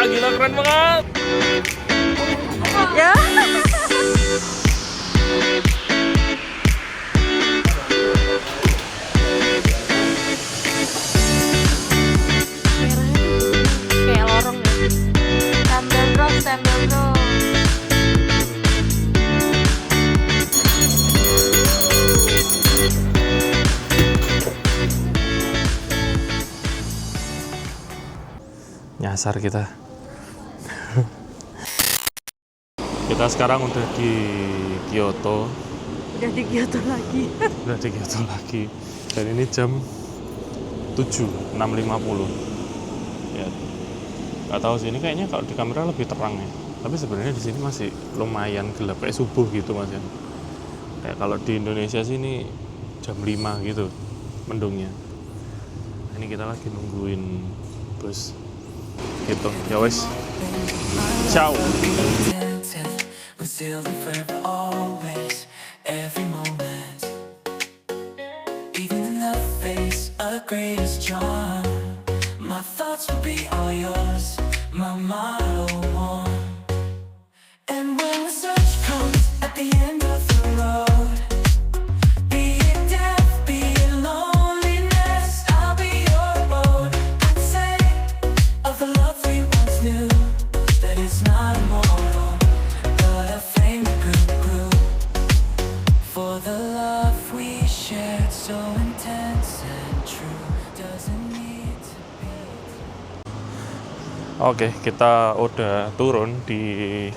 gila keren banget. Ya. Kayak lorong ya. Stempel bro, stempel bro. Nyasar kita. Kita sekarang udah di Kyoto. Udah di Kyoto lagi. Udah di Kyoto lagi. Dan ini jam 7.650. Ya. Gak tahu sih, ini kayaknya kalau di kamera lebih terang ya. Tapi sebenarnya di sini masih lumayan gelap kayak subuh gitu Mas ya. Kayak kalau di Indonesia sih ini jam 5 gitu mendungnya. Ini kita lagi nungguin bus. Gitu. Ya wes. Ciao. Still forever, always, every moment. Even in the face of greatest charm, my thoughts will be all yours, my motto one. And when the search comes at the end of the road, be it death, be it loneliness, I'll be your road. I'd say of the love we once knew, that it's not immortal, but a flame that grew. For the love we shared, so intense and true, doesn't need to be. Oke, kita udah turun di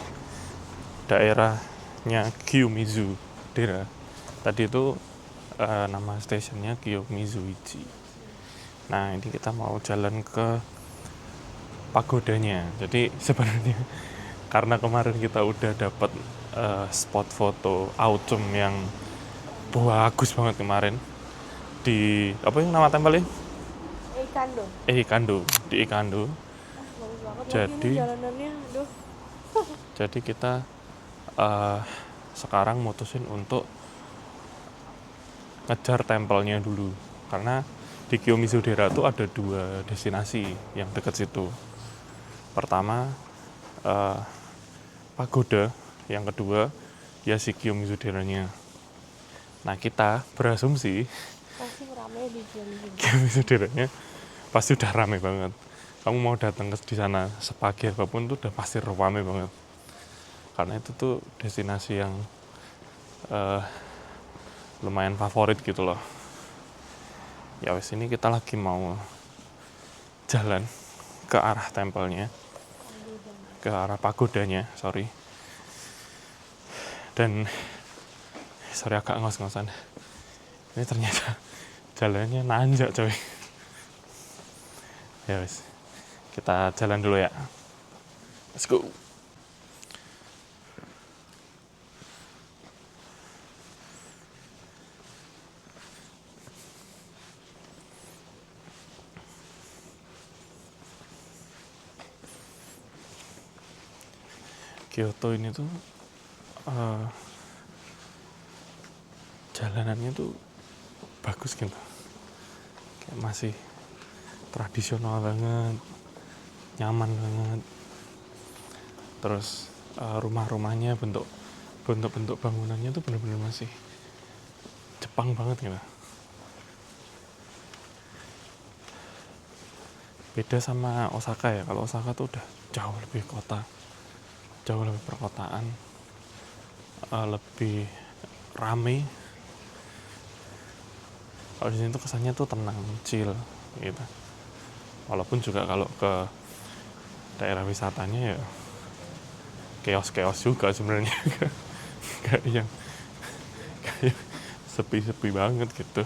daerahnya Kiyomizu Dera. Tadi itu nama stasiunnya Kiyomizu-ichi. Nah, ini kita mau jalan ke pagodanya. Jadi sebenarnya karena kemarin kita udah dapat spot foto autumn yang bagus banget kemarin di apa yang nama tempelnya? Ikando. Ikando, di Ikando. Bagus banget. Jadi- Lagi ini jalanannya, aduh. Jadi kita sekarang mutusin untuk ngejar tempelnya dulu karena di Kiyomizu Dera tuh ada 2 destinasi yang dekat situ. Pertama pagoda, yang kedua ya si Kiyomizu Deranya. Nah kita berasumsi Pasti rame di jalan. Kiyomizu Deranya pasti udah rame banget. Kamu mau datang ke di sana sepagi apapun tuh udah pasti rame banget. Karena itu tuh destinasi yang lumayan favorit gitu loh. Ya wes, ini kita lagi mau jalan ke arah tempelnya, ke arah pagodanya, sorry. Dan sorry agak ngos-ngosan. Ini ternyata jalannya nanjak coy. Ya wes, kita jalan dulu ya. Let's go. Kyoto ini tuh jalanannya tuh bagus gitu, kayak masih tradisional banget, nyaman banget. Terus rumah-rumahnya bentuk bangunannya tuh bener-bener masih Jepang banget gitu. Beda sama Osaka ya, kalau Osaka tuh udah jauh lebih kota, jauh lebih perkotaan, lebih rame. Kalau di sini tuh kesannya tuh tenang, chill gitu. Walaupun juga kalau ke daerah wisatanya ya chaos juga sebenarnya, kayak yang sepi-sepi banget gitu.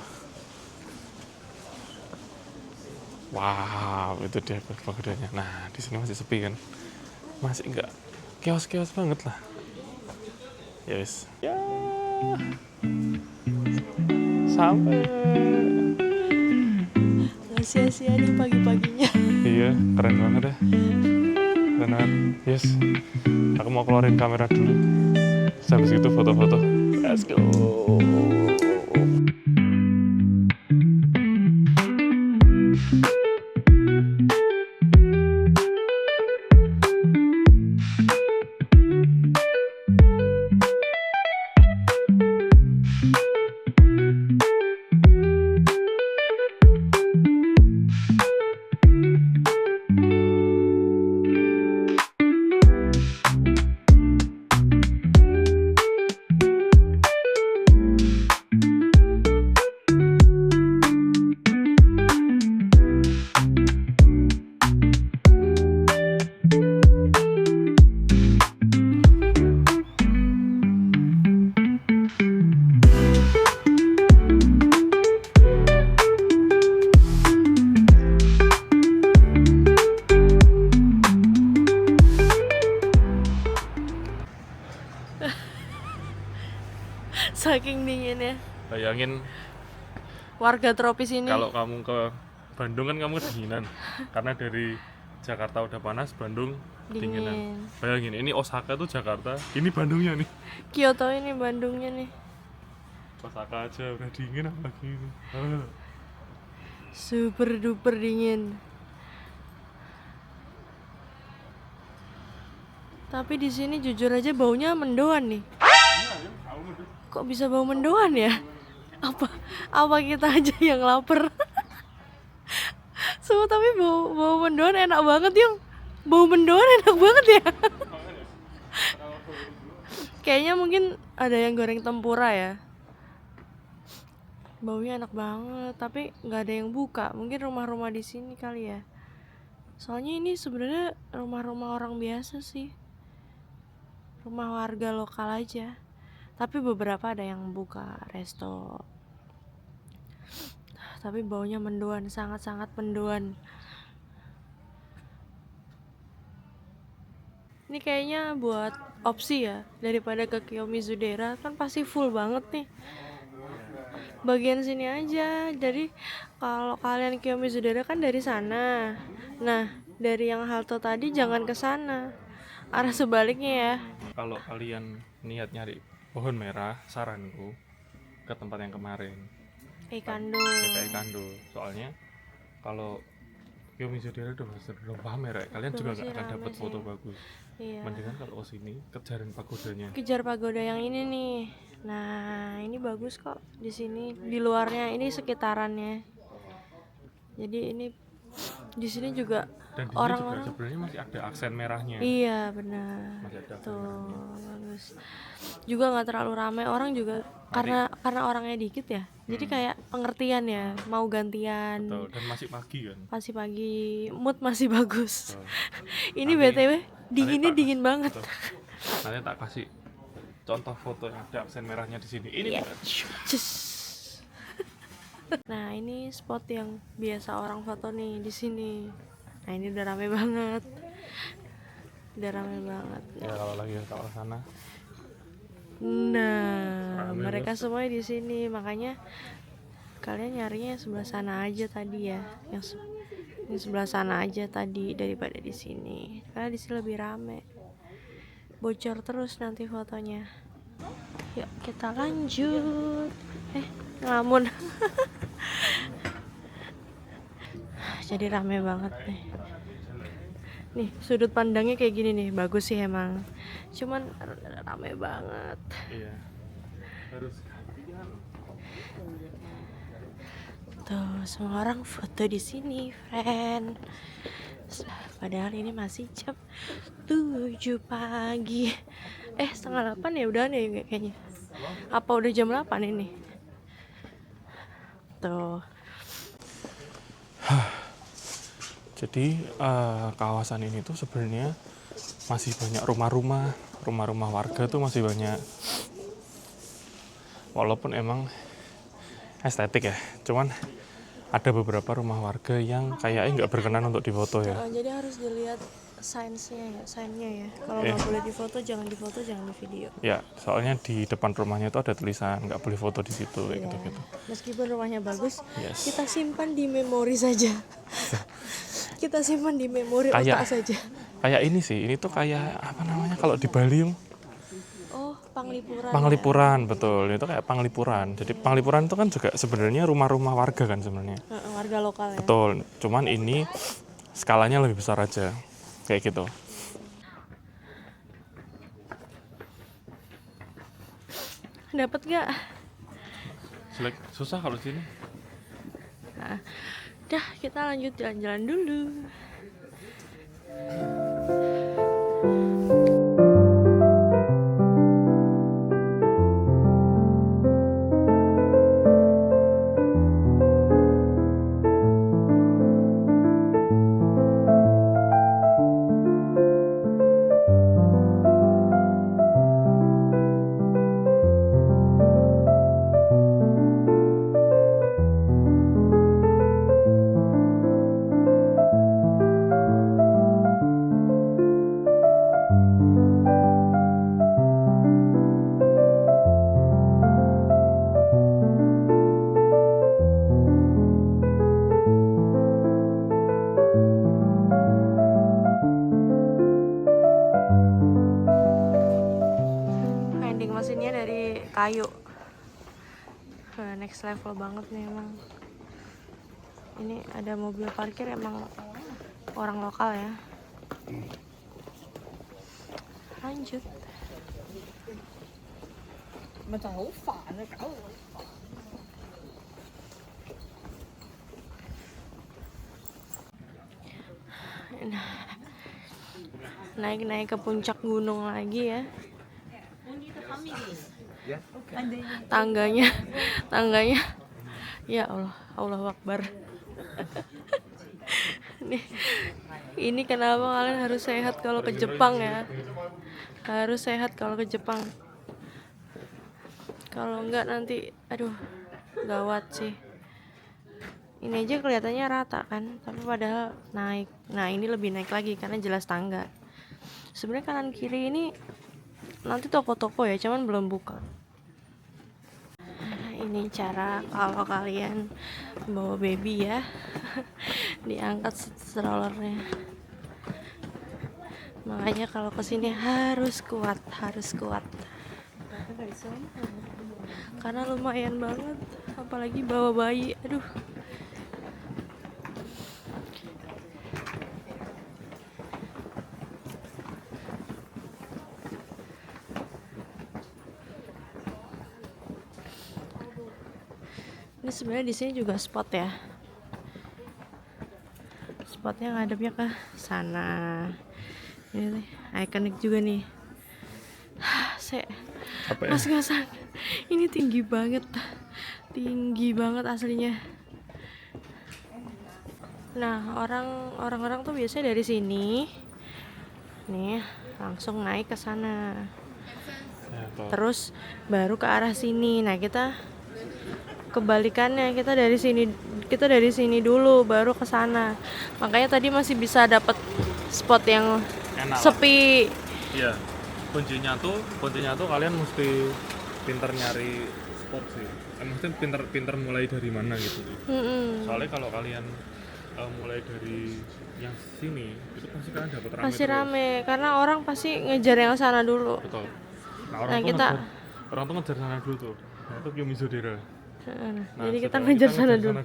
Wow, itu dia pagodanya. Nah, di sini masih sepi kan, masih enggak chaos banget lah. Yes. Ya. Sampai. Nggak sia-sia nih pagi-paginya. Iya, keren banget ya. Keren banget. Yes. Aku mau keluarin kamera dulu. Terus habis itu foto-foto. Let's go. Saking dinginnya. Bayangin Warga tropis ini. kalau kamu ke Bandung kan kamu kedinginan. Karena dari Jakarta udah panas, Bandung kedinginan. Dingin. Bayangin, ini Osaka tuh Jakarta, ini Bandungnya nih. Kyoto ini Bandungnya nih. Osaka aja udah dingin apalagi ini. Super duper dingin. Tapi di sini jujur aja baunya mendoan nih. Kok bisa bau mendoan ya? Apa kita aja yang lapar? Semua tapi bau mendoan enak banget Yung. Bau mendoan enak banget ya. Kayaknya mungkin ada yang goreng tempura ya. Baunya enak banget, tapi nggak ada yang buka. Mungkin rumah-rumah di sini kali ya. Soalnya ini sebenarnya rumah-rumah orang biasa sih, rumah warga lokal aja. Tapi beberapa ada yang buka resto. Tapi baunya mendoan, sangat-sangat mendoan. Ini kayaknya buat opsi ya, daripada ke Kiyomizu-dera kan pasti full banget nih. Bagian sini aja. Jadi kalau kalian Kiyomizu-dera kan dari sana. Nah, dari yang halte tadi jangan ke sana. Arah sebaliknya ya. Kalau kalian niat nyari pohon merah, saranku ke tempat yang kemarin, Eikando. kayak Kando. Soalnya kalau Kiyomizu-dera udah pamer ya, kalian Udah juga pasti gak akan rame dapat sih. foto bagus. Iya. Mendingan kalau ke sini kejarin pagodanya. Kejar pagoda yang ini nih. Nah, ini bagus kok di sini. Di luarnya ini sekitarannya. Jadi ini di sini juga Dan di sini juga orang-orang. sebenarnya masih ada aksen merahnya. Iya benar. Masih ada aksen Tuh merahnya. bagus. Juga nggak terlalu ramai orang juga karena orangnya dikit ya. Jadi kayak pengertian ya. Mau gantian. Betul, dan masih pagi kan. Masih pagi, mood masih bagus. Betul. Ini Nanti- BTW dinginnya nanti tak- dingin banget. Betul. Nanti tak kasih contoh foto yang ada aksen merahnya di sini. Ini Iya. bukan. Cus. Nah ini spot yang biasa orang foto nih di sini. Nah ini udah rame banget. Udah rame banget. Ya kalau lagi ke sana. Nah Rame, mereka Bos. semua di sini, makanya kalian nyarinya sebelah sana aja tadi ya. Yang sebelah sana aja tadi daripada di sini. Karena di sini lebih rame. Bocor terus nanti fotonya. Yuk kita lanjut. Ngelamun. Jadi rame banget nih. Nih sudut pandangnya kayak gini nih, bagus sih emang. Cuman rame banget. Iya. Harus gantian. Tuh semua orang foto di sini, friend. Padahal ini masih jam 7 pagi. 7:30 ya udah nih kayaknya. Apa udah jam 8 ini? Tuh. Jadi kawasan ini tuh sebenarnya masih banyak rumah-rumah warga tuh masih banyak. Walaupun emang estetik ya, cuman ada beberapa rumah warga yang kayaknya nggak berkenan untuk difoto ya. Jadi harus dilihat sign-nya ya. Kalau nggak boleh difoto, jangan di video. Ya, soalnya di depan rumahnya itu ada tulisan nggak boleh foto di situ kayak gitu-gitu. Meskipun rumahnya bagus, Yes. kita simpan di memori saja. Kita simpan di memori Kayak- otak saja. Kayak ini sih, ini tuh kayak apa namanya kalau di Bali Oh, Panglipuran. Panglipuran, betul. Itu kayak Panglipuran. Jadi Panglipuran itu kan juga sebenarnya rumah-rumah warga kan sebenarnya. Warga lokal ya. Betul. Cuman ini skalanya lebih besar aja. Kayak gitu. Dapat nggak? Susah kalau sini. Dah, kita lanjut jalan-jalan dulu. kayu. Next level banget nih emang. Ini ada mobil parkir emang orang lokal ya. Lanjut. Naik ke puncak gunung lagi ya. Tangganya ya Allah, Allahu Akbar. Ini kenapa kalian harus sehat kalau ke Jepang ya? Harus sehat kalau ke Jepang. Kalau enggak nanti aduh gawat sih. Ini aja kelihatannya rata kan, tapi padahal naik. Nah, ini lebih naik lagi karena jelas tangga. Sebenarnya kanan kiri ini nanti toko-toko ya, cuman belum buka. Ini cara kalau kalian bawa baby ya. Diangkat strollernya. Makanya kalau kesini harus kuat. Karena lumayan banget, apalagi bawa bayi. Aduh. Ini sebenarnya di sini juga spot ya. Spotnya ngadepnya ke sana. Ini nih, ikonik juga nih. Mas Gasan, ini tinggi banget aslinya. Nah, orang-orang tuh biasanya dari sini, nih langsung naik ke sana. Terus baru ke arah sini. Nah, kita kebalikannya, kita dari sini dulu baru ke sana. Makanya tadi masih bisa dapat spot yang Enak sepi. Iya. Kuncinya tuh kalian mesti pinter nyari spot sih. Maksudnya pinter mulai dari mana gitu. Soalnya kalau kalian mulai dari yang sini itu pasti kalian dapat rame. Pasti rame karena orang pasti ngejar yang sana dulu. Betul. Nah, orang tuh ngejar sana dulu tuh. Nah, itu Kiyomizu-dera. Nah, jadi kita ngejar sana dulu.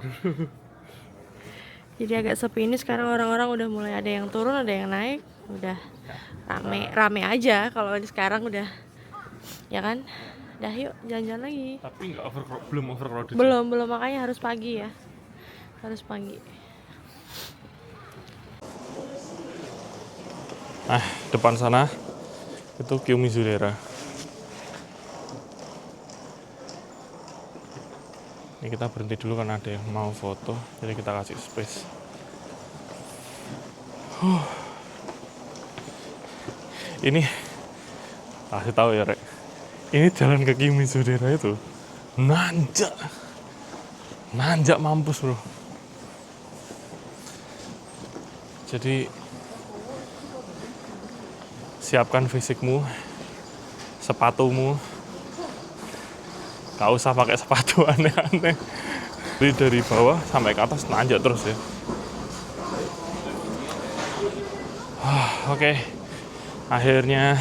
Jadi agak sepi ini sekarang, orang-orang udah mulai ada yang turun, ada yang naik, udah rame aja. Kalau sekarang udah, ya kan, dah yuk jalan-jalan lagi. Tapi belum overcrowded. Belum makanya harus pagi ya, harus pagi. Nah, depan sana itu Kiyomizu-dera. Ini kita berhenti dulu karena ada yang mau foto, jadi kita kasih space. Ini kasih tahu ya, Rek. Ini jalan ke Kiyomizu-dera itu nanjak mampus, bro. Jadi siapkan fisikmu, sepatumu. Gak usah pakai sepatu aneh-aneh. Jadi dari bawah sampai ke atas nanjak terus ya. Oke. Akhirnya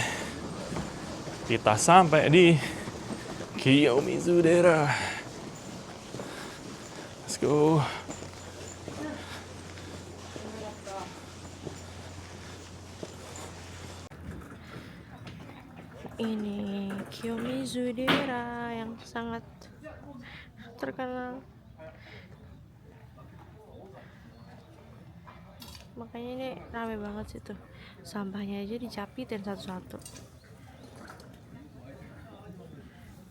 kita sampai di Kiyomizu-dera. Let's go. Ini Kiyomizu-dera yang sangat terkenal. Makanya ini rame banget sih tuh. Sampahnya aja dicapitin satu-satu.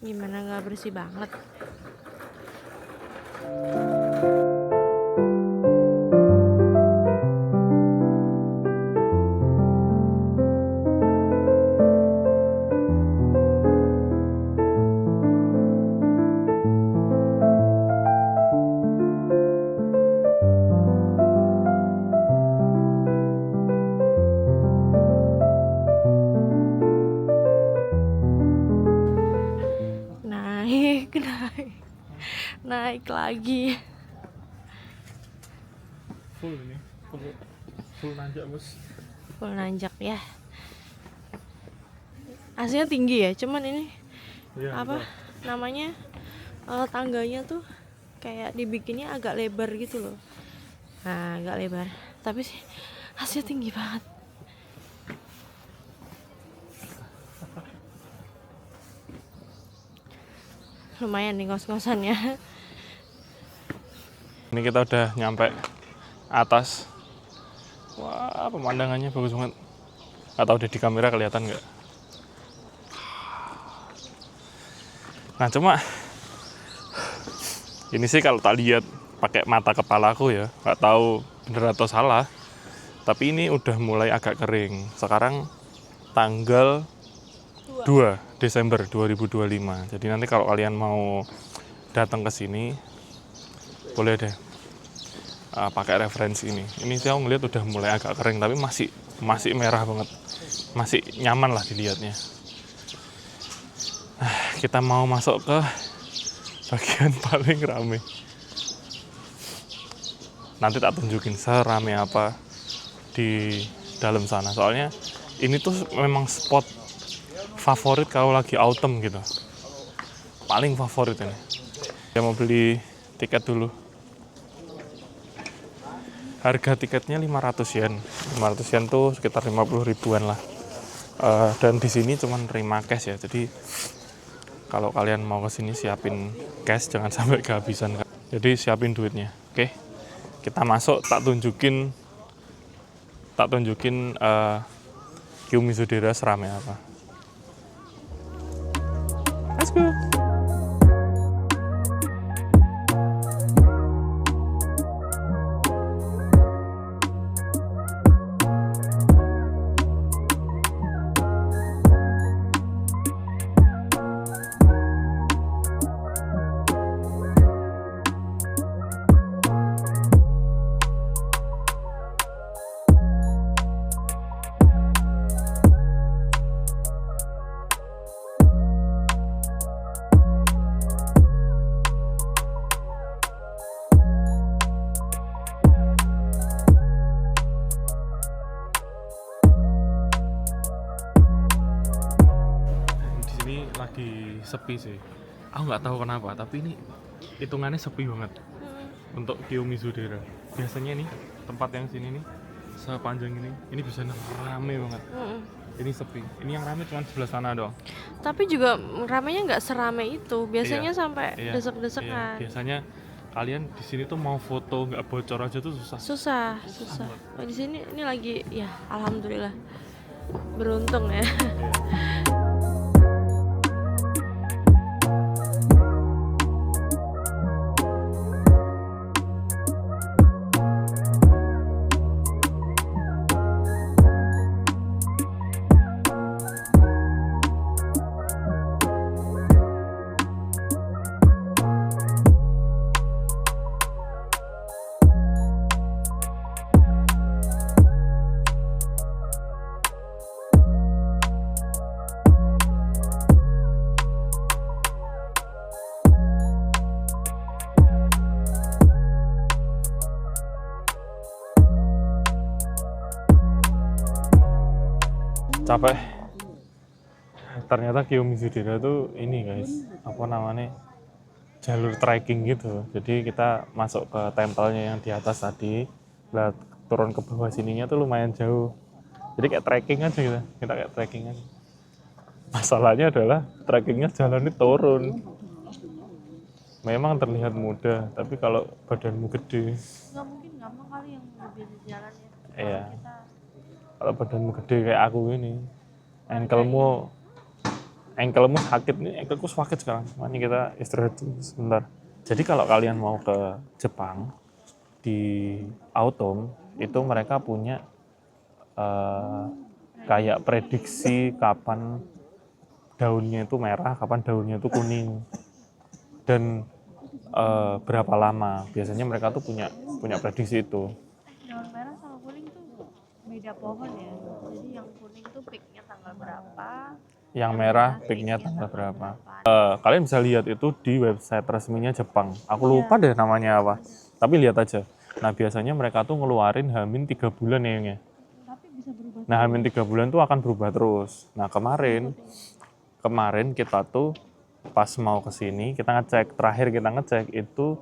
Gimana nggak bersih banget? Naik lagi. Full nanjak, bos. Full nanjak ya. Aslinya tinggi ya, cuman ini Ya, apa? betul. namanya, tangganya tuh kayak dibikinnya agak lebar gitu loh. Nah, agak lebar. Tapi sih hasilnya tinggi banget. Lumayan nih ngos-ngosannya. Ini kita udah nyampe atas. Wah, pemandangannya bagus banget. Atau udah di kamera kelihatan nggak? Nah, cuma ini sih kalau tak lihat pakai mata kepalaku ya, nggak tahu bener atau salah. Tapi ini udah mulai agak kering. Sekarang tanggal 2 Desember 2025. Jadi nanti kalau kalian mau datang ke sini, boleh deh pakai referensi ini. Ini saya ngeliat udah mulai agak kering, tapi masih merah banget, masih nyaman lah dilihatnya. Kita mau masuk ke bagian paling rame. Nanti tak tunjukin serame apa di dalam sana. Soalnya ini tuh memang spot favorit kalau lagi autumn gitu. Paling favorit ini. Saya mau beli tiket dulu. Harga tiketnya 500 yen. 500 yen tuh sekitar 50 ribuan lah. Dan di sini cuma terima cash ya. Jadi kalau kalian mau ke sini siapin cash, jangan sampai kehabisan. Jadi siapin duitnya. Oke. Kita masuk, tak tunjukin Kiyomizu-dera serame apa. Let's go. Lagi sepi sih. Aku nggak tahu kenapa, tapi ini hitungannya sepi banget untuk Kiyomizu-dera. Biasanya nih tempat yang sini nih sepanjang ini bisa rame banget. Ini sepi. Ini yang rame cuma sebelah sana doang. Tapi juga ramenya nggak serame itu. Biasanya sampai Iya. desek-desekan. Biasanya kalian di sini tuh mau foto nggak bocor aja tuh susah. Susah. Oh, di sini ini lagi ya, alhamdulillah. Beruntung ya. Capek. Ternyata Kiyomizu-dera tuh ini guys, apa namanya, jalur trekking gitu. Jadi kita masuk ke tempelnya yang di atas tadi, lah turun ke bawah sininya tuh lumayan jauh. Jadi kayak trekking aja gitu, kita kayak trekking aja. Masalahnya adalah trekkingnya jalannya turun. Memang terlihat mudah, tapi kalau badanmu gede, Nggak mungkin gampang kali yang lebih jalan ya. iya. Kita Kalau badanmu gede kayak aku ini, ankle-mu sakit nih, ankleku sakit sekarang. Makanya kita istirahat dulu sebentar. Jadi kalau kalian mau ke Jepang di autumn itu mereka punya kayak prediksi kapan daunnya itu merah, kapan daunnya itu kuning, dan berapa lama. Biasanya mereka tuh punya prediksi itu. daun merah sama kuning tuh beda pohon ya. Jadi yang kuning tuh peaknya tanggal berapa? Yang merah peaknya tanggal berapa? Kalian bisa lihat itu di website resminya Jepang. Aku lupa deh namanya apa. Tapi lihat aja. Nah biasanya mereka tuh ngeluarin H-3 bulan ya. Tapi bisa berubah. Nah H-3 bulan tuh akan berubah terus. Nah kemarin kita tuh pas mau ke sini kita ngecek, terakhir kita ngecek itu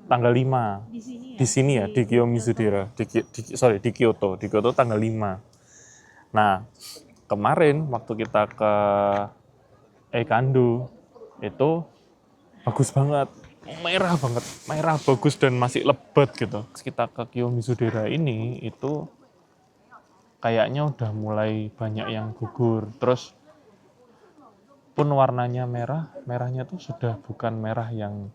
tanggal 5 di sini ya. di sini ya, di Kiyomizudera, di Kyoto tanggal 5. Nah, kemarin waktu kita ke Eikando itu bagus banget, merah bagus dan masih lebat gitu. Kita ke Kiyomizudera ini itu kayaknya udah mulai banyak yang gugur, terus pun warnanya merahnya tuh sudah bukan merah yang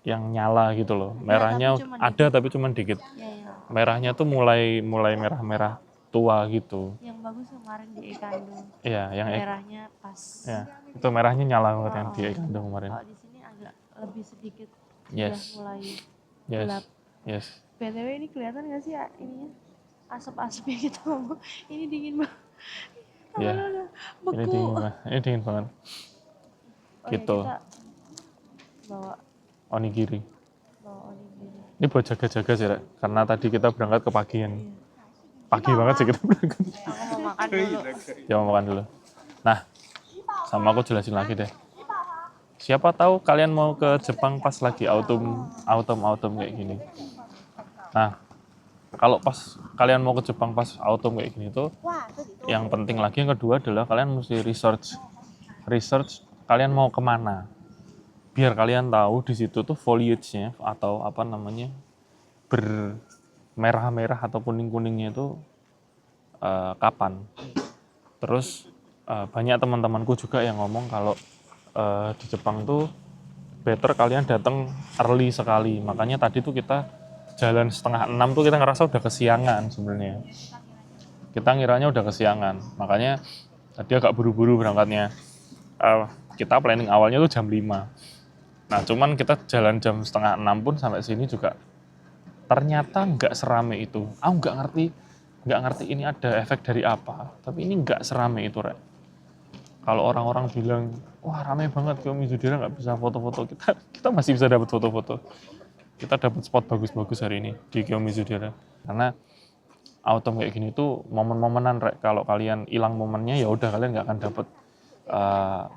nyala gitu loh. Merahnya ada tapi cuma dikit. Ya. Merahnya tuh mulai merah-merah tua gitu. Yang bagus kemarin di Eikando. Iya, yang Merahnya pas. ya, itu merahnya nyala banget yang di Eikando kemarin. Kalau di sini agak lebih sedikit Yes. sudah mulai Yes. gelap. Yes. BTW ini kelihatan nggak sih ininya? Asap-asapnya kita ngomong. Ini dingin banget. Ya. Beku. Ini dingin banget. Oh, Gitu. Ya, kita bawa Onigiri. onigiri. Ini buat jaga-jaga sih, Rek. Karena tadi kita berangkat ke pagian. Pagi banget sih kita berangkat. Aku mau makan dulu. Ya mau makan dulu. Nah, sama aku jelasin lagi deh. Siapa tahu kalian mau ke Jepang pas lagi autumn kayak gini. Nah, kalau pas kalian mau ke Jepang pas autumn kayak gini tuh, yang penting lagi yang kedua adalah kalian mesti research kalian mau kemana. Biar kalian tahu di situ tuh foliage-nya atau apa namanya bermerah-merah atau kuning-kuningnya itu kapan. Terus banyak teman-temanku juga yang ngomong kalau di Jepang tuh better kalian datang early sekali. Makanya tadi tuh kita jalan 5:30 tuh kita ngerasa udah kesiangan sebenarnya. Kita ngiranya udah kesiangan. Makanya tadi agak buru-buru berangkatnya. Kita planning awalnya tuh jam 5. Nah, cuman kita jalan jam 5:30 pun sampai sini juga ternyata nggak serame itu. Aku nggak ngerti ini ada efek dari apa. Tapi ini nggak serame itu, Rek. Kalau orang-orang bilang, wah rame banget Kiyomizudera nggak bisa foto-foto, kita masih bisa dapat foto-foto. Kita dapat spot bagus-bagus hari ini di Kiyomizudera. Karena autumn kayak gini tuh momen-momenan, Rek. Kalau kalian hilang momennya ya udah kalian nggak akan dapat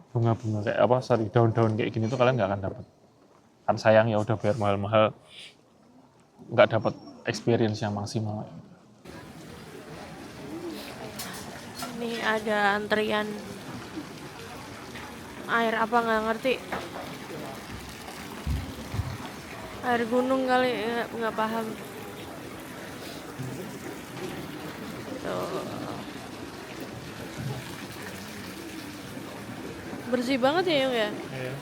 bunga-bunga kayak daun-daun kayak gini tuh kalian nggak akan dapat. Kan sayang ya udah bayar mahal-mahal nggak dapat experience yang maksimal. Ini ada antrian air apa nggak ngerti. Air gunung kali, nggak paham. Tuh. Bersih banget ya Yung ya. Iya.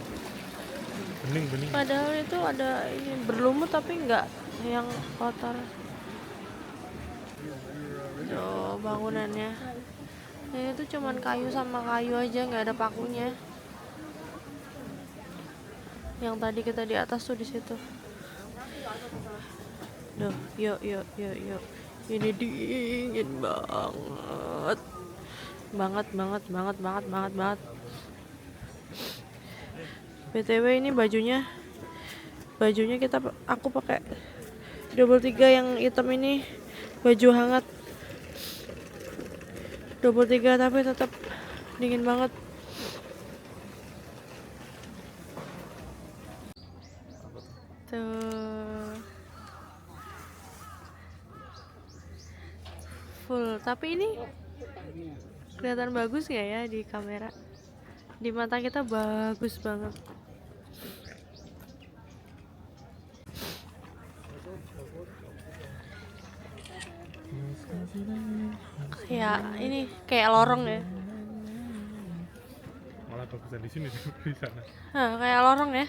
Bening. Padahal itu ada ini berlumut tapi nggak yang kotor. Tuh bangunannya. Ini tuh cuman kayu sama kayu aja, nggak ada pakunya. Yang tadi kita di atas tuh di situ. Duh, yuk. Ini dingin banget. Banget. BTW ini bajunya aku pakai double 3 yang hitam ini, baju hangat double 3 tapi tetap dingin banget. Tuh full, tapi ini kelihatan bagus nggak ya di kamera? Di mata kita bagus banget. Kayak lorong ya. Malah bagusan di sini di sana. Kayak lorong ya.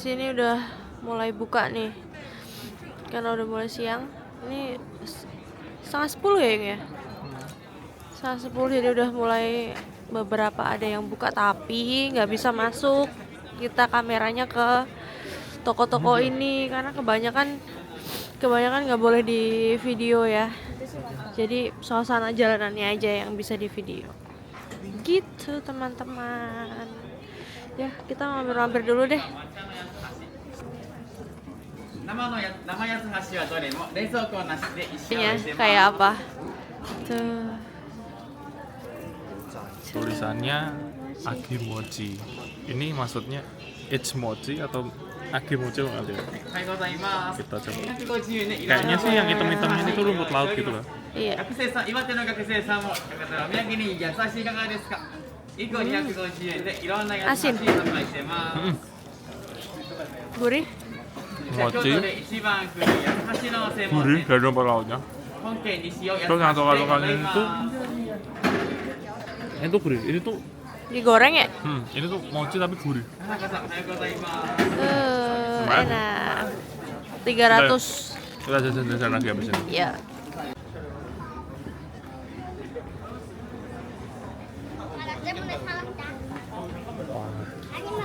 sini udah mulai buka nih, karena udah mulai siang. Ini 9:30 ya, Yung ya? 9:30, jadi udah mulai beberapa ada yang buka, tapi nggak bisa masuk kita kameranya ke toko-toko ini karena kebanyakan nggak boleh di video ya. Jadi suasana jalanannya aja yang bisa di video. Gitu teman-teman. Ya, kita mampir-mampir dulu deh. Ya, kayak apa? Tuh. Tulisannya Agimochi. Ini maksudnya Ichimochi atau Agimochi nggak tahu. Kita coba. Kayaknya sih yang hitam-hitamnya ini tuh rumput laut gitu loh. Iya. Asin. Gurih. Mochi. Gurih dari rumput lautnya. Terus yang tokak-tokaknya itu gurih. Ini tuh Digoreng ya? ini tuh mochi tapi gurih. Enak. 300. Kita jajan-jajan lagi habis ini. Ya.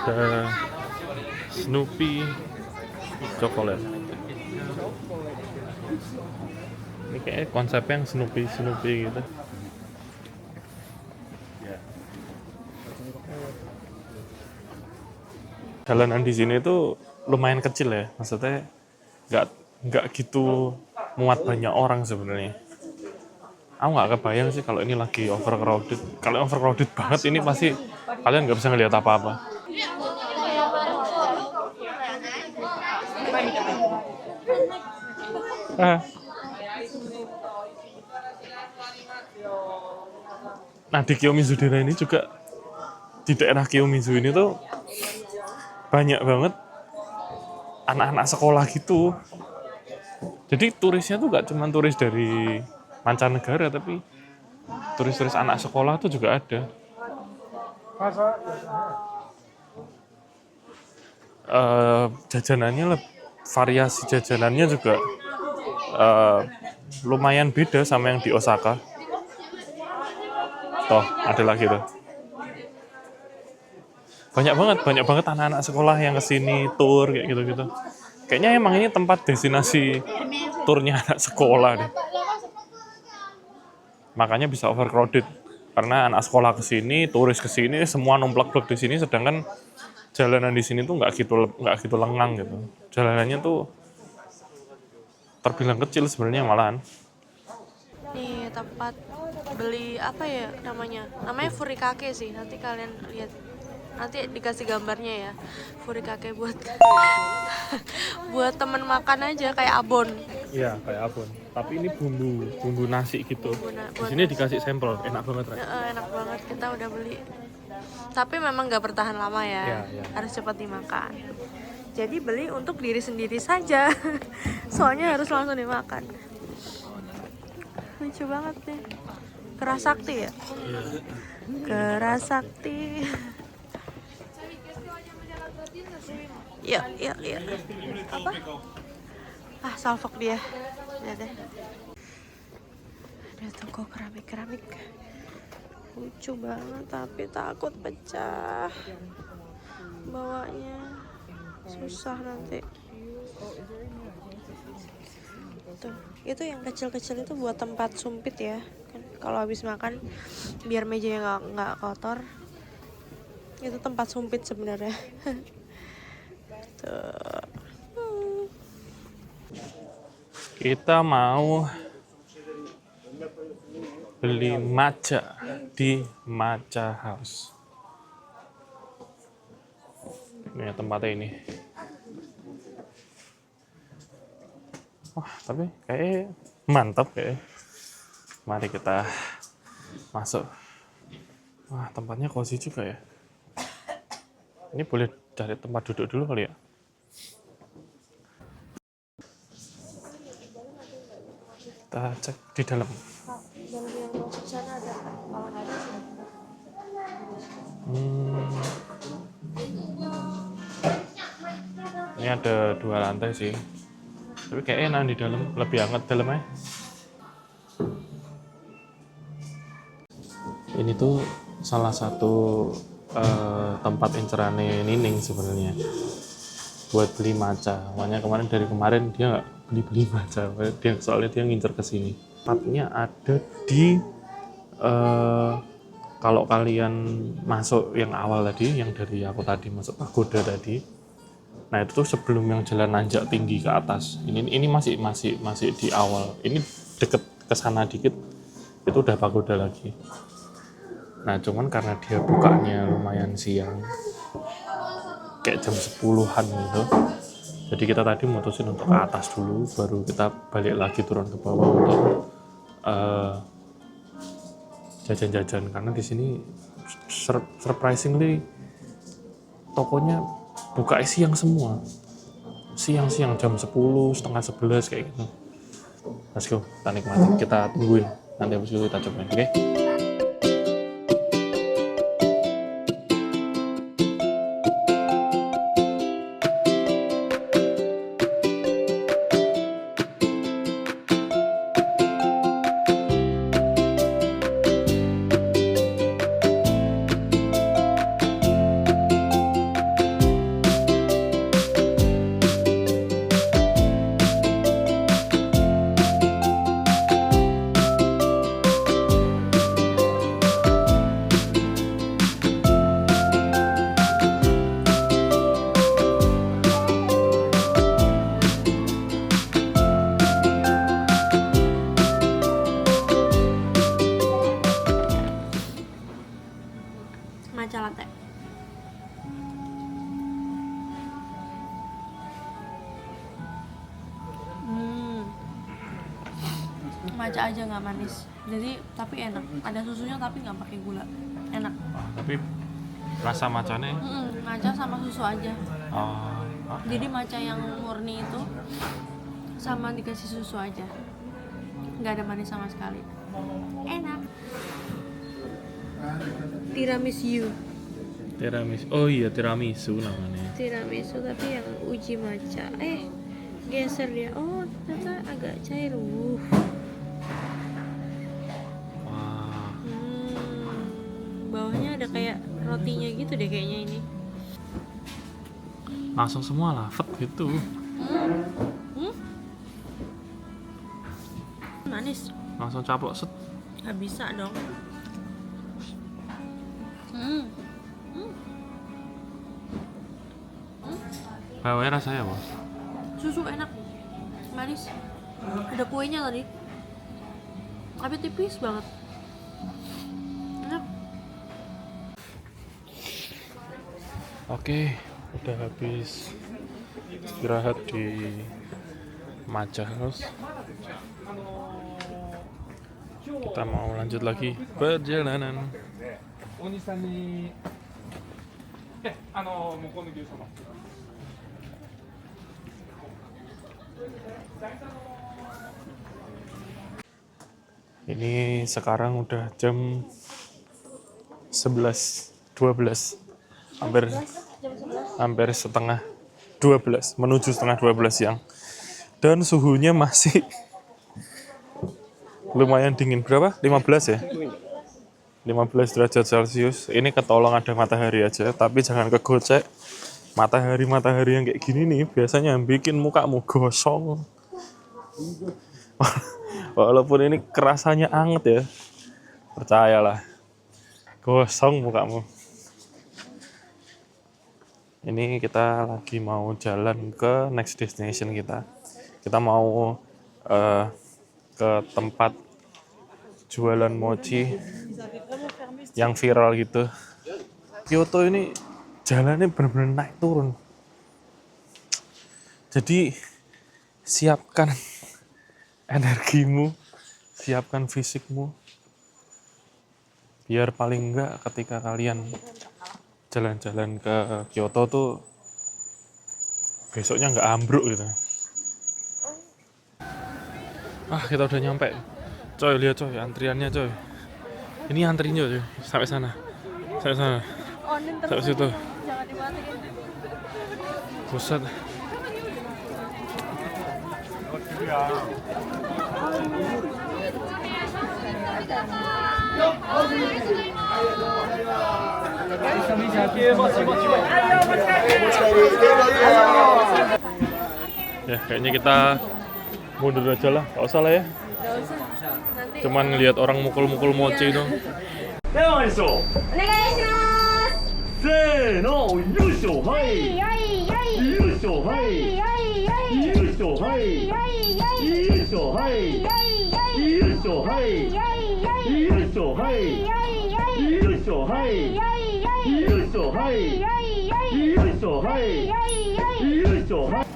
Ada Snoopy coklat. Ini kayak konsepnya yang Snoopy gitu. Jalanan di sini tuh lumayan kecil ya, maksudnya nggak gitu muat banyak orang sebenarnya. Aku nggak kebayang sih kalau ini lagi overcrowded. Kalau overcrowded banget ini pasti kalian nggak bisa ngelihat apa-apa. Nah di Kiyomizu daerah ini juga, di daerah Kiyomizu ini tuh banyak banget anak-anak sekolah gitu. Jadi turisnya tuh gak cuma turis dari mancanegara, tapi turis-turis anak sekolah tuh juga ada. Jajanannya, variasi jajanannya juga lumayan beda sama yang di Osaka. Toh, ada lagi tuh. Banyak banget anak-anak sekolah yang kesini tour kayak gitu-gitu. Kayaknya emang ini tempat destinasi turnya anak sekolah deh. Makanya bisa overcrowded karena anak sekolah kesini, turis kesini, semua numplak-blok di sini. Sedangkan jalanan di sini tuh nggak gitu lengang gitu. Jalanannya tuh terbilang kecil sebenarnya malahan. Nih tempat beli apa ya namanya? Namanya furikake sih. Nanti kalian lihat. Nanti dikasih gambarnya ya. Furikake buat buat temen makan aja kayak abon. Iya, kayak abon. Tapi ini bumbu nasi gitu. Di sini dikasih sampel, enak banget, Ra. Enak banget, kita udah beli. Tapi memang nggak bertahan lama ya. Iya. Harus cepat dimakan. Jadi beli untuk diri sendiri saja. Soalnya harus langsung dimakan. Lucu banget nih. Kerasakti ya? Iya. Kerasakti. Yuk. Apa? Salfok dia. Lihat deh. Ada toko keramik. Lucu banget, tapi takut pecah. Bawanya susah nanti. Tuh, itu yang kecil-kecil itu buat tempat sumpit ya. Kan kalau habis makan biar mejanya nggak kotor. Itu tempat sumpit sebenarnya. Tuh. Kita mau beli matcha di Matcha House. Ini tempatnya ini. Wah, tapi kayak mantap kayak. Mari kita masuk. Wah, tempatnya cozy juga ya. Ini boleh cari tempat duduk dulu kali ya. Kita cek di dalam. Dalam yang masuk sana ada kalau nggak ada sih. ini ada 2 lantai sih, tapi kayak enak di dalam, lebih hangat dalamnya. Ini tuh salah satu tempat incerane Nining sebenarnya buat beli matcha. Makanya dari kemarin dia nggak beli matcha, soalnya dia ngincer ke sini. Tempatnya ada di kalau kalian masuk yang awal tadi, yang dari aku tadi masuk pagoda tadi, nah itu tuh sebelum yang jalan nanjak tinggi ke atas. Ini masih di awal. Ini deket ke sana dikit itu udah pagoda lagi. Nah cuman karena dia bukanya lumayan siang, kayak jam 10-an gitu, jadi kita tadi mutusin untuk ke atas dulu, baru kita balik lagi turun ke bawah untuk jajan-jajan. Karena di sini surprisingly tokonya buka siang semua, siang jam 10, setengah 11 kayak gitu. Let's go, kita nikmatin, kita tungguin, nanti habis itu kita cobain, oke? Matcha latte. Matcha aja nggak manis, jadi tapi enak. Ada susunya tapi nggak pakai gula, enak. Tapi rasa matchanya Matcha sama susu aja. oke. Jadi matcha yang murni itu sama dikasih susu aja, nggak ada manis sama sekali. Enak. Tiramisu. Oh iya, tiramisu namanya. Tiramisu tapi yang uji matcha. Geser dia. Oh ternyata agak cair. Wah, Bawahnya ada kayak rotinya gitu deh kayaknya ini. langsung semua lafet gitu. Manis. Langsung caplok set. Gak bisa dong. Bawahnya rasanya apa? Susu enak, manis. Ada kuenya tadi, tapi tipis banget. Enak. Oke, udah habis istirahat di Matcha House. Kita mau lanjut lagi perjalanan. 大西さんに、向こうの牛様。 Ini sekarang udah jam 11.12, hampir setengah 12, menuju setengah 12 siang, dan suhunya masih lumayan dingin. Berapa? 15 ya? 15 derajat Celcius. Ini ketolong ada matahari aja, tapi jangan kegocek. Matahari yang kayak gini nih biasanya bikin mukamu gosong. Walaupun ini kerasanya anget ya, percayalah, gosong mukamu. Ini kita lagi mau jalan ke next destination kita. Kita mau ke tempat jualan mochi yang viral gitu. Kyoto ini jalannya benar-benar naik turun. Jadi siapkan energimu, siapkan fisikmu, biar paling enggak ketika kalian jalan-jalan ke Kyoto tuh besoknya nggak ambruk gitu. Kita udah nyampe. Coy, lihat coy, antriannya coy. Ini antrinya coy, sampai sana. Sampai situ. Jangan dimatiin. Buset. Ya, kayaknya kita mundur aja lah, nggak usah lah ya. Nggak usah. Nanti Cuman ngelihat orang mukul-mukul mochi itu. よいしょお願いしますせーのよいしょはいよいよいよいしょはいよいよいよいしょはいよいよいよいしょはいよいよいよいしょはいよいよいよいしょはいよいよいよいしょはいよいよいよいしょはいよいよいよいしょはいよいよいよいしょはい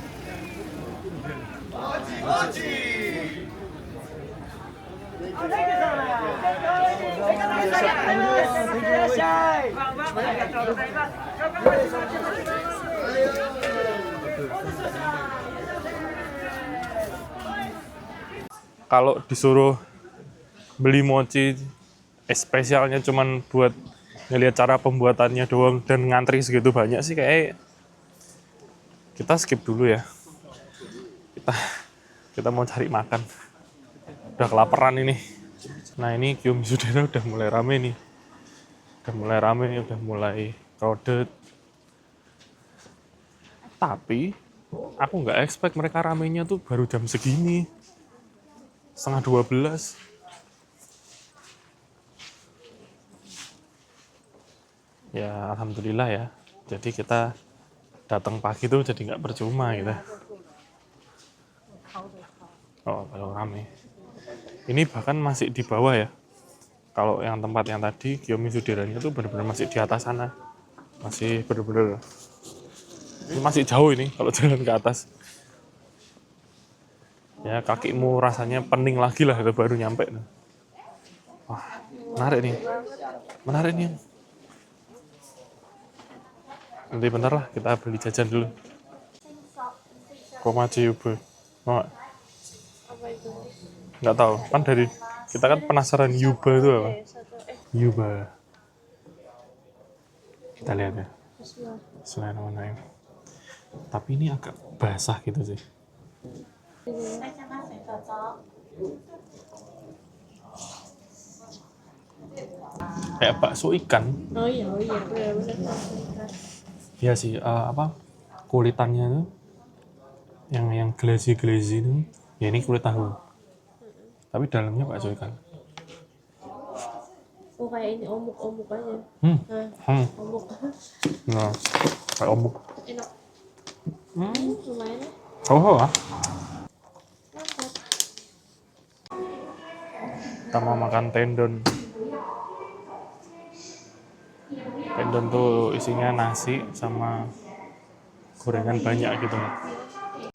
Kalau disuruh beli mochi spesialnya cuman buat ngelihat cara pembuatannya doang dan ngantri segitu banyak sih, kayak kita skip dulu ya. Kita mau cari makan. Udah kelaparan ini. Nah, ini Kiyomi Sudera udah mulai rame nih. Udah mulai crowded. Tapi aku nggak expect mereka ramenya tuh baru jam segini. 11:30. Ya, alhamdulillah ya. Jadi kita datang pagi tuh jadi nggak percuma gitu. Oh, kalau rame. Ini bahkan masih di bawah ya. Kalau yang tempat yang tadi, Kiyomi Sudiranya tuh benar-benar masih di atas sana. Masih benar-benar. Ini masih jauh ini kalau jalan ke atas. Ya, kakimu rasanya pening lagi lah itu baru nyampe. Wah, menarik nih. Menarik nih. Nanti bentar lah, kita beli jajan dulu. Komachi Yuba. Mau nggak? apa itu? Nggak tahu, kan dari kita kan penasaran Yuba itu apa? Yuba. Kita lihat ya. Bismillahirrahmanirrahim. Tapi ini agak basah gitu sih. Kayak bakso ikan. Oh iya benar-benar. Iya sih, apa kulitannya tuh yang glazy itu, ya ini kulit tahu. Tapi dalamnya bakso ikan. Oh kayak ini omuk aja. Omuk. Nah, kayak omuk. Enak. Lumayan ya. Oh, ah. Mantap. Kita mau makan tendon. Tendon tuh isinya nasi sama gorengan banyak gitu.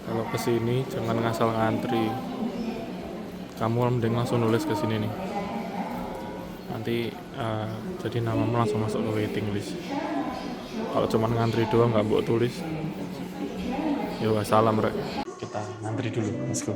Kalau kesini jangan ngasal ngantri. Kamu mending langsung nulis ke sini nih. Nanti jadi namamu langsung masuk ke waiting list. Kalau cuma ngantri doang nggak buat tulis, ya salam rek. Kita ngantri dulu, let's go.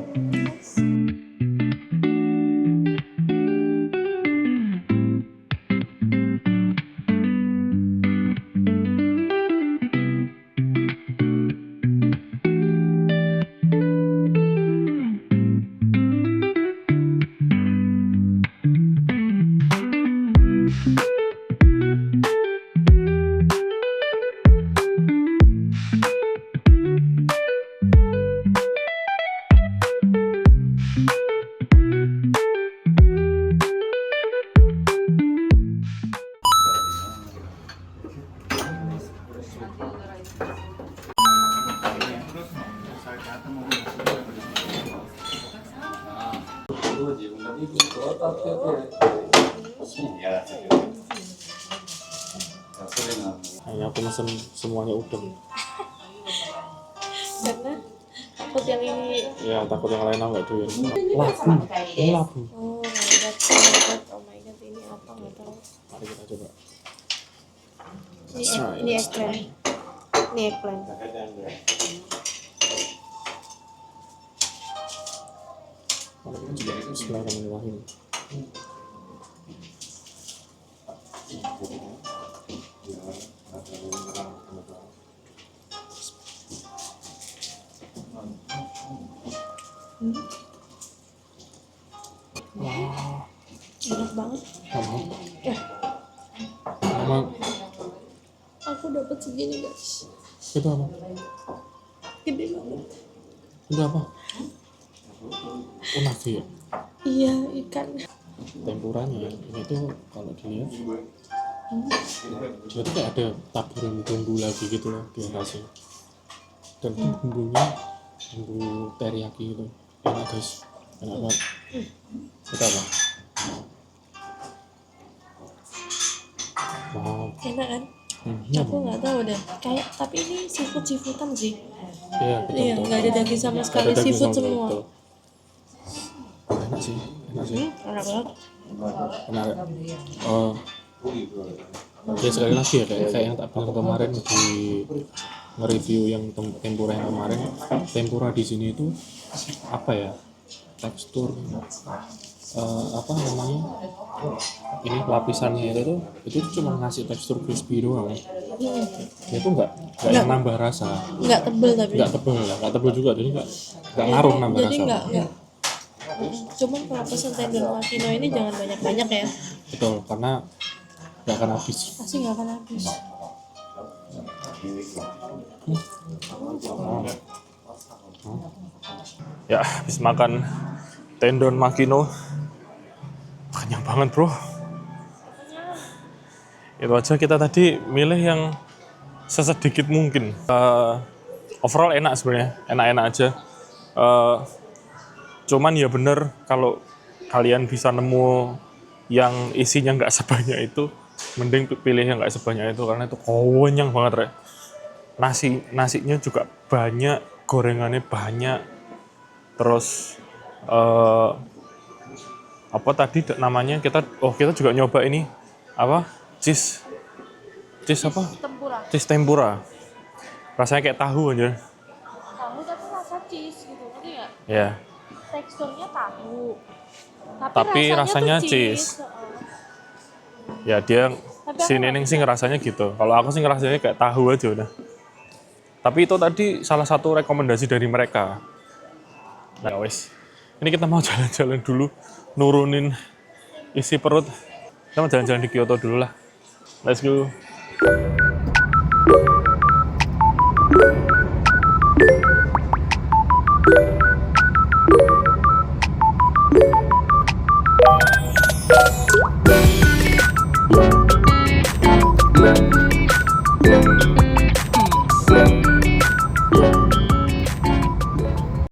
Hanya aku mesen semuanya udang. Karena takut yang ini. Ya takut yang lain nggak doyan. Labu, ini labu. Oh my god, oh my god, ini apa nggak tahu. Mari kita coba. Ini eggplant. Ini eggplant. Mari kita coba. Bismillahirrahmanirrahim. banget. Nggak mau. Ya, Sama aku dapat segini guys. itu apa? Gede banget. Itu apa? Unagi ya? Iya, ikan. Tempuranya ini tuh kalau dilihat dia tuh kayak ada taburan bumbu lagi gitu loh di atasnya, dan itu bumbunya bumbu teriyaki gitu, enak guys, enak banget. Itu apa? Wow. Enak kan? Ini Aku apa? nggak tahu deh. Kayak tapi ini seafood-seafoodan sih. Iya, betul, Iya, betul. nggak ada daging sama Nggak sekali, ada daging seafood sama sekali, semua. betul. Enak sih, enak sih. Enak banget. Enak. Ya sekali lagi ya kayak yang tak bilang kemarin di nge-review yang tempura yang kemarin, tempura di sini itu apa ya, tekstur apa namanya, ini lapisannya itu cuma ngasih tekstur crispy doang. Dia tuh nggak yang nambah rasa, Nggak tebel tapi. nggak tebel juga, jadi nggak ngaruh nambah Jadi rasa. nggak. Cuman kalau pesen tendon makino ini jangan banyak-banyak ya. Betul, karena nggak akan habis. Pasti nggak akan habis. Ya, habis makan tendon makino, kenyang banget bro. Itu aja, kita tadi milih yang sesedikit mungkin. Overall enak sebenarnya, enak-enak aja. Cuman ya bener, kalau kalian bisa nemu yang isinya nggak sebanyak itu, mending pilih yang nggak sebanyak itu, karena itu kenyang banget Re. Nasinya juga banyak, gorengannya banyak, terus apa tadi namanya, kita juga nyoba ini apa, cheese apa, Tempura. cheese tempura, rasanya kayak tahu aja Tahu tapi rasa cheese gitu, ngerti nggak? ya. Teksturnya tahu. Tapi rasanya tuh cheese. Ya dia Tapi si aku Neneng sih ngerasanya gitu. Kalau aku sih ngerasanya kayak tahu aja udah. Tapi itu tadi salah satu rekomendasi dari mereka. Nah wes, ini kita mau jalan-jalan dulu, nurunin isi perut. Kita mau jalan-jalan di Kyoto dulu lah. Let's go.